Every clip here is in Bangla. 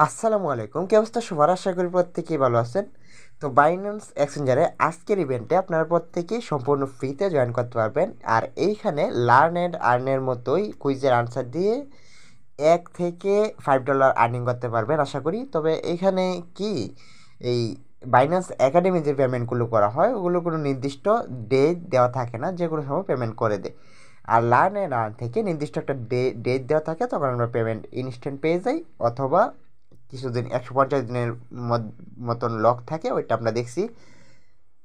আসসালামু আলাইকুম, কি অবস্থা সবার? আশা করি প্রত্যেকেই ভালো আছেন। তো বাইন্যান্স এক্সচেঞ্জারে আজকের ইভেন্টে আপনারা প্রত্যেকেই সম্পূর্ণ ফ্রিতে জয়েন করতে পারবেন। আর এইখানে লার্ন অ্যান্ড আর্নের মতোই কুইজের আনসার দিয়ে $1 থেকে $5 আর্নিং করতে পারবেন আশা করি। তবে এইখানে কি এই বাইন্যান্স একাডেমি যে পেমেন্টগুলো করা হয় ওগুলো কোনো নির্দিষ্ট ডেট দেওয়া থাকে না, যে কোনো সময় পেমেন্ট করে দেয়। আর লার্ন অ্যান্ড আর্ন থেকে নির্দিষ্ট একটা ডেট দেওয়া থাকে, তখন আমরা পেমেন্ট ইনস্ট্যান্ট পেয়ে যাই, অথবা কিছুদিন 150 দিনের মতন লক থাকে, ওইটা আমরা দেখছি।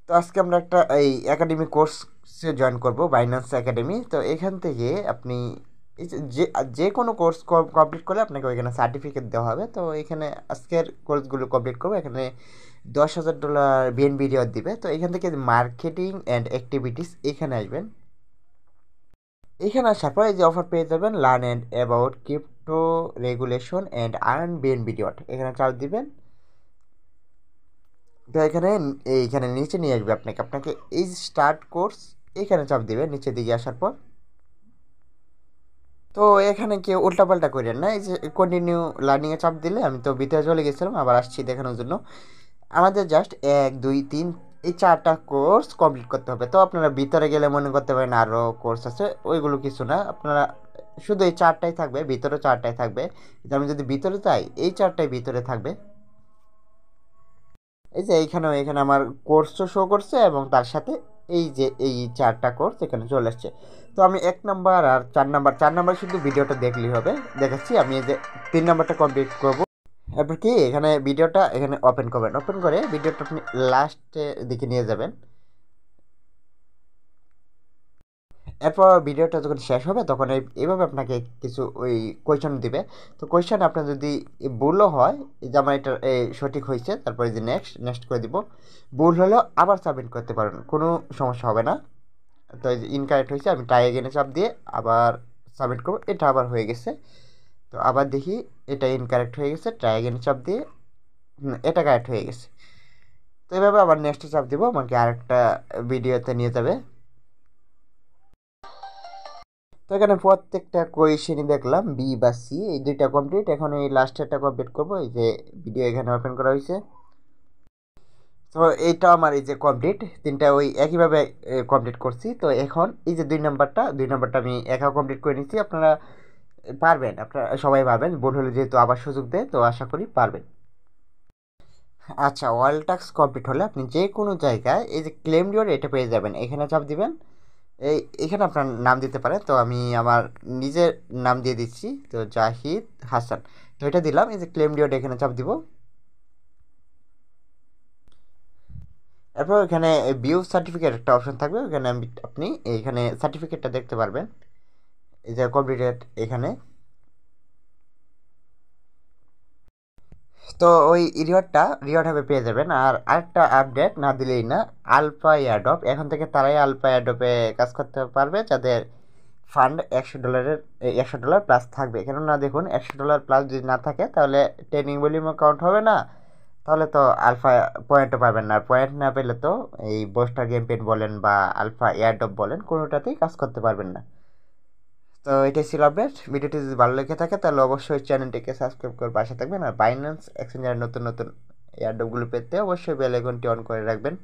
তো আজকে আমরা একটা এই একাডেমি কোর্সে জয়েন করব, বাইন্যান্স একাডেমি। তো এখান থেকে আপনি যে যে কোনো কোর্স কমপ্লিট করলে আপনাকে ওইখানে সার্টিফিকেট দেওয়া হবে। তো এখানে আজকের কোর্সগুলো কমপ্লিট করবো, এখানে $10,000 বিএনবি রিওয়ার্ড দিবে। তো এখান থেকে মার্কেটিং অ্যান্ড অ্যাক্টিভিটিস এখানে আসবেন। এখানে আসার পর এই যে অফার পেয়ে যাবেন, learn and about crypto regulation and earn BNB reward, এখানে চাপ দিবেন। তো এইখানে নিচে নিয়ে আসবে আপনাকে আপনাকে এই স্টার্ট কোর্স, এখানে চাপ দিবেন নিচের দিকে আসার পর। তো এখানে কেউ উল্টাপাল্টা করেন না, এই যে কন্টিনিউ লার্নিংয়ে চাপ দিলে, আমি তো ভিতরে চলে গেছিলাম, আবার আসছি দেখানোর জন্য। আমাদের জাস্ট 1 2 3 এই 4টা কোর্স কমপ্লিট করতে হবে। তো আপনারা ভিতরে গেলে মনে করতে পারেন আরও কোর্স আছে, ওইগুলো কিছু না, আপনারা শুধু এই 4টাই থাকবে, ভিতরে 4টাই থাকবে। আমি যদি ভিতরে যাই, এই 4টাই ভিতরে থাকবে। এই যে এখানে আমার কোর্সও শো করছে, এবং তার সাথে এই যে এই 4টা কোর্স এখানে চলে আসছে। তো আমি 1 নাম্বার আর 4 নাম্বার, 4 নাম্বার শুধু ভিডিওটা দেখলেই হবে, দেখাচ্ছি। আমি এই যে 3 নাম্বারটা কমপ্লিট করব। এরপর কি এখানে ভিডিওটা এখানে ওপেন করবেন, ওপেন করে ভিডিওটা আপনি লাস্টের দিকে নিয়ে যাবেন। এরপর ভিডিওটা যখন শেষ হবে, তখন এইভাবে আপনাকে কিছু ওই কোয়েশন দিবে। তো কোয়েশন আপনার যদি ভুলও হয়, এই যে আমার এটা সঠিক হয়েছে, তারপরে যে নেক্সট নেক্সট করে দিব। ভুল হলেও আবার সাবমিট করতে পারেন, কোনো সমস্যা হবে না। তো এই যে ইনকারেক্ট হয়েছে, আমি ট্রাই এগেনে চাপ দিয়ে আবার সাবমিট করবো, এটা আবার হয়ে গেছে। তো আবার দেখি, এটা ইনকারেক্ট হয়ে গেছে, ট্রাই এগেনে চাপ দিয়ে এটা কারেক্ট হয়ে গেছে। তো এইভাবে আবার নেক্সটে চাপ দিব, আমাকে আরেকটা ভিডিওতে নিয়ে যাবে। তো এখানে প্রত্যেকটা কোয়েশনই দেখলাম বি বা সি, এই দুইটা কমপ্লিট। এখন এই লাস্টেরটা কমপ্লিট করবো, এই যে ভিডিও এখানে ওপেন করা হয়েছে। তো এইটা আমার এই যে কমপ্লিট, তিনটা ওই একইভাবে কমপ্লিট করছি। তো এখন এই যে 2 নাম্বারটা আমি একা কমপ্লিট করে নিচ্ছি। আপনারা পারবেন, আপনারা সবাই পারবেন, ভুল হলে যেহেতু আবার সুযোগ দেয়, তো আশা করি পারবেন। আচ্ছা, অল টাস্ক কমপ্লিট হলে আপনি যে কোনো জায়গায় এই যে ক্লেম রিওয়ার্ড, এটা পেয়ে যাবেন, এখানে চাপ দিবেন। এখানে আপনার নাম দিতে পারেন, তো আমি আমার নিজের নাম দিয়ে দিচ্ছি, তো জাহিদ হাসান। তো এটা দিলাম, এই যে ক্লেম রিওয়ার্ড, এখানে চাপ দিব। এরপর এখানে ভিউ সার্টিফিকেট একটা অপশন থাকবে, ওখানে আপনি এইখানে সার্টিফিকেটটা দেখতে পারবেন, এই যে কমপ্লিটেড এখানে। তো ওই রিওয়ার্ড হবে পেয়ে যাবেন। আর আরেকটা আপডেট না দিলেই না, আলফা এয়ারড্রপ, এখন থেকে তারাই আলফা এয়ারড্রপে কাজ করতে পারবে যাদের ফান্ড $100 প্লাস থাকবে। কেননা দেখুন, $100 প্লাস যদি না থাকে, তাহলে ট্রেনিং ভলিউমও কাউন্ট হবে না, তাহলে তো আলফা পয়েন্টও পাবেন না। পয়েন্ট না পেলে তো এই বোস্টার গেম পেন বলেন বা আলফা এয়ারড্রপ বলেন, কোনোটাতেই কাজ করতে পারবেন না। তো এটাই ছিল আপডেট। ভিডিওটি যদি ভালো লেগে থাকে, তাহলে অবশ্যই চ্যানেলটিকে সাবস্ক্রাইব করে পাশে থাকবেন। আর বাইন্যান্স এক্সচেঞ্জের নতুন নতুন এয়ারড্রপগুলো পেতে অবশ্যই বেল আইকনটি অন করে রাখবেন।